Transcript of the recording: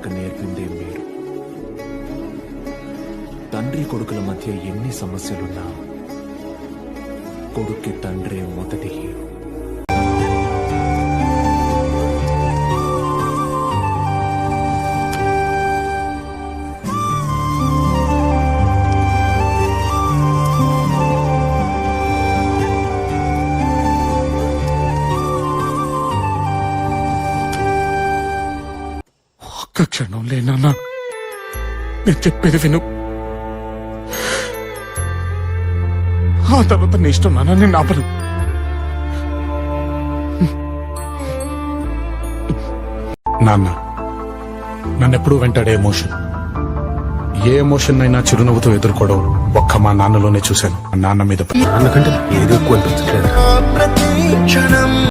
ఇష్టపడక నేర్పిందే మీరు. తండ్రి కొడుకుల మధ్య ఎన్ని సమస్యలున్నా కొడుక్కి తండ్రే మొదటి హీరో. ఒక్క క్షణం లేనన్నా నేను చెప్పేది విను. ఆ తర్వాత నీ ఇష్టం నాన్న, నేను ఆపను. నాన్న నన్నెప్పుడు వెంటాడే ఎమోషన్, ఏ ఎమోషన్ అయినా చిరునవ్వుతో ఎదుర్కోవడం ఒక్క మా నాన్నలోనే చూశాను. నాన్న మీద నాన్నకంటే ఏది ఎక్కువ అనిపించట్లేదు.